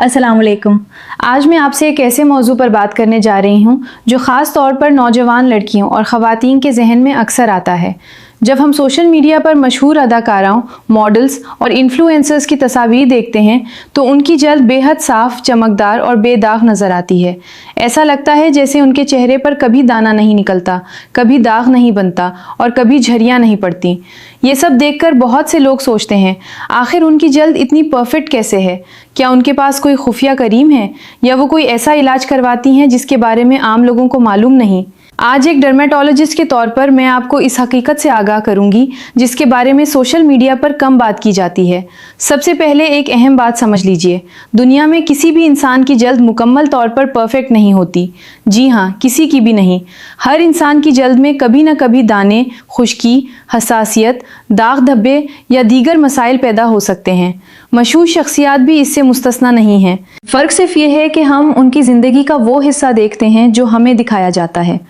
अस्सलाम वालेकुम। आज मैं आपसे एक ऐसे मौजू पर बात करने जा रही हूँ जो ख़ास तौर पर नौजवान लड़कियों और ख़वातीन के जहन में अक्सर आता है। जब हम सोशल मीडिया पर मशहूर अदाकाराओं, मॉडल्स और इन्फ्लुएंसर्स की तस्वीर देखते हैं तो उनकी जल्द बेहद साफ, चमकदार और बेदाग नज़र आती है। ऐसा लगता है जैसे उनके चेहरे पर कभी दाना नहीं निकलता, कभी दाग नहीं बनता और कभी झरियाँ नहीं पड़ती। ये सब देखकर बहुत से लोग सोचते हैं, आखिर उनकी जल्द इतनी परफेक्ट कैसे है? क्या उनके पास कोई खुफिया करीम है या वो कोई ऐसा इलाज करवाती हैं जिसके बारे में आम लोगों को मालूम नहीं? आज एक डर्मेटोलॉजिस्ट के तौर पर मैं आपको इस हकीकत से आगाह करूंगी जिसके बारे में सोशल मीडिया पर कम बात की जाती है। सबसे पहले एक अहम बात समझ लीजिए, दुनिया में किसी भी इंसान की जल्द मुकम्मल तौर पर परफेक्ट नहीं होती। जी हाँ, किसी की भी नहीं। हर इंसान की जल्द में कभी न कभी दाने, खुश्की, हसासियत, दाग धब्बे या दीगर मसाइल पैदा हो सकते हैं। मशहूर शख्सियात भी इससे मुस्तस्ना नहीं हैं। फ़र्क सिर्फ ये है कि हम उनकी ज़िंदगी का वो हिस्सा देखते हैं जो हमें दिखाया जाता है।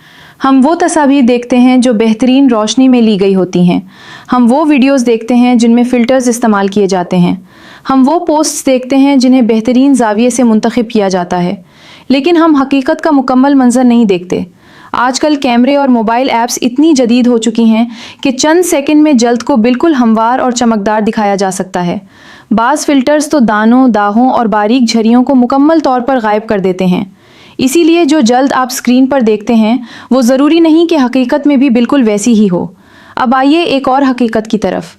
हम वो तस्वीर देखते हैं जो बेहतरीन रोशनी में ली गई होती हैं। हम वो वीडियोस देखते हैं जिनमें फ़िल्टर्स इस्तेमाल किए जाते हैं। हम वो पोस्ट्स देखते हैं जिन्हें बेहतरीन ज़ाविये से मुंतखब किया जाता है। लेकिन हम हकीकत का मुकम्मल मंजर नहीं देखते। आजकल कैमरे और मोबाइल ऐप्स इतनी जदीद हो चुकी हैं कि चंद सेकंड में जल्द को बिल्कुल हमवार और चमकदार दिखाया जा सकता है। बाज़ फ़िल्टर्स तो दानों, दागों और बारीक झरियों को मुकम्मल तौर पर गायब कर देते हैं। इसीलिए जो जल्द आप स्क्रीन पर देखते हैं वो ज़रूरी नहीं कि हकीकत में भी बिल्कुल वैसी ही हो। अब आइए एक और हकीकत की तरफ।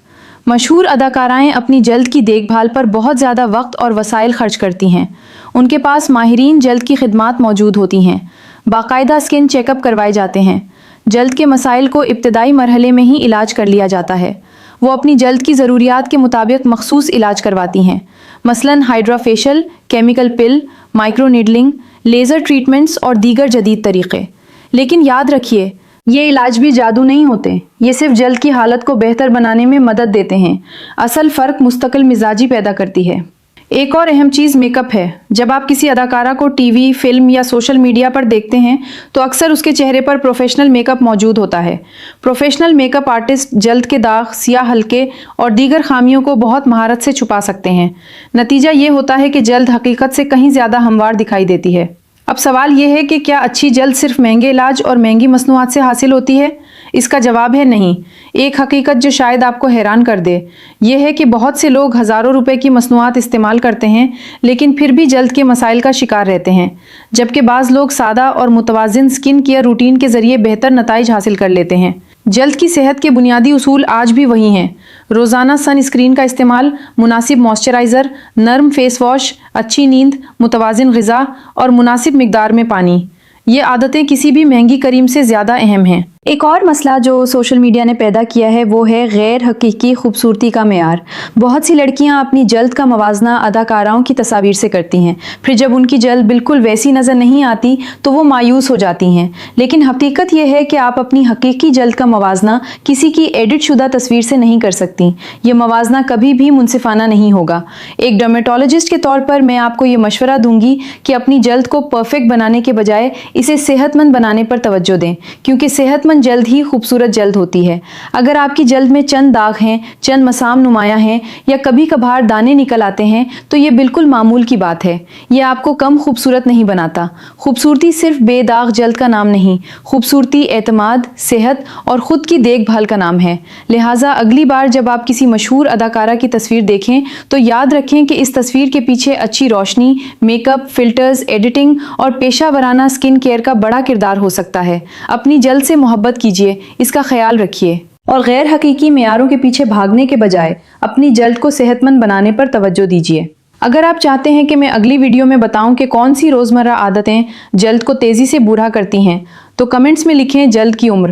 मशहूर अदाकाराएं अपनी जल्द की देखभाल पर बहुत ज़्यादा वक्त और वसाइल खर्च करती हैं। उनके पास माहिरीन जल्द की खिदमात मौजूद होती हैं। बाकायदा स्किन चेकअप करवाए जाते हैं। जल्द के मसाइल को इब्तदाई मरहले में ही इलाज कर लिया जाता है। वो अपनी जल्द की ज़रूरियात के मुताबिक मखसूस इलाज करवाती हैं, मसलन हाइड्रा फेशियल, केमिकल पिल, माइक्रो नीडलिंग, लेज़र ट्रीटमेंट्स और दीगर जदीद तरीक़े। लेकिन याद रखिए, ये इलाज भी जादू नहीं होते। ये सिर्फ जल्द की हालत को बेहतर बनाने में मदद देते हैं। असल फ़र्क मुस्तकिल मिजाजी पैदा करती है। एक और अहम चीज़ मेकअप है। जब आप किसी अदाकारा को टीवी, फिल्म या सोशल मीडिया पर देखते हैं तो अक्सर उसके चेहरे पर प्रोफेशनल मेकअप मौजूद होता है। प्रोफेशनल मेकअप आर्टिस्ट जल्द के दाग, सियाह हल्के और दीगर खामियों को बहुत महारत से छुपा सकते हैं। नतीजा ये होता है कि जल्द हकीकत से कहीं ज़्यादा हमवार दिखाई देती है। अब सवाल ये है कि क्या अच्छी जल्द सिर्फ महंगे इलाज और महंगी मसनूआत से हासिल होती है? इसका जवाब है नहीं। एक हकीकत जो शायद आपको हैरान कर दे, यह है कि बहुत से लोग हज़ारों रुपए की मसनूआत इस्तेमाल करते हैं लेकिन फिर भी जल्द के मसाइल का शिकार रहते हैं, जबकि बाज़ लोग सादा और मुतवाज़िन स्किन केयर रूटीन के ज़रिए बेहतर नताइज हासिल कर लेते हैं। जल्द की सेहत के बुनियादी उसूल आज भी वही हैं। रोज़ाना सन स्क्रीन का इस्तेमाल, मुनासिब मॉइस्चराइज़र, नर्म फेस वॉश, अच्छी नींद, मुतवाज़िन ग़िज़ा और मुनासिब मिकदार में पानी, ये आदतें किसी भी महंगी करीम से ज़्यादा अहम हैं। एक और मसला जो सोशल मीडिया ने पैदा किया है वो है गैर हकीकी खूबसूरती का मेयार। बहुत सी लड़कियां अपनी जल्द का मवाजना अदाकाराओं की तस्वीर से करती हैं, फिर जब उनकी जल्द बिल्कुल वैसी नज़र नहीं आती तो वो मायूस हो जाती हैं। लेकिन हकीकत यह है कि आप अपनी हकीकी जल्द का मवाजना किसी की एडिट शुदा तस्वीर से नहीं कर सकती। ये मवाजना कभी भी मुनसिफाना नहीं होगा। एक डर्मेटोलॉजिस्ट के तौर पर मैं आपको ये मशवरा दूंगी कि अपनी जल्द को परफेक्ट बनाने के बजाय इसे सेहतमंद बनाने पर तवज्जो दें, क्योंकि सेहतमंद जल्द ही खूबसूरत जल्द होती है। अगर आपकी जल्द में चंद दाग हैं, चंद मसाम नुमाया हैं या कभी कभार दाने निकल आते हैं तो ये बिल्कुल मामूल की बात है। ये आपको कम खूबसूरत नहीं बनाता। खूबसूरती सिर्फ बेदाग जल्द का नाम नहीं, खूबसूरती एतमाद, सेहत और ख़ुद की देखभाल का नाम है। लिहाजा अगली बार जब आप किसी मशहूर अदाकारा की तस्वीर देखें तो याद रखें कि इस तस्वीर के पीछे अच्छी रोशनी, मेकअप, फिल्टर्स, एडिटिंग और पेशा वराना स्किन केयर का बड़ा किरदार हो सकता है। अपनी जल्द से मोहब्बत कीजिए, इसका ख्याल रखिए और गैर हकीकी मेयारों के पीछे भागने के बजाय अपनी जल्द को सेहतमंद बनाने पर तवज्जो दीजिए। अगर आप चाहते हैं कि मैं अगली वीडियो में बताऊं कि कौन सी रोज़मर्रा आदतें जल्द को तेज़ी से बूढ़ा करती हैं तो कमेंट्स में लिखें जल्द की उम्र।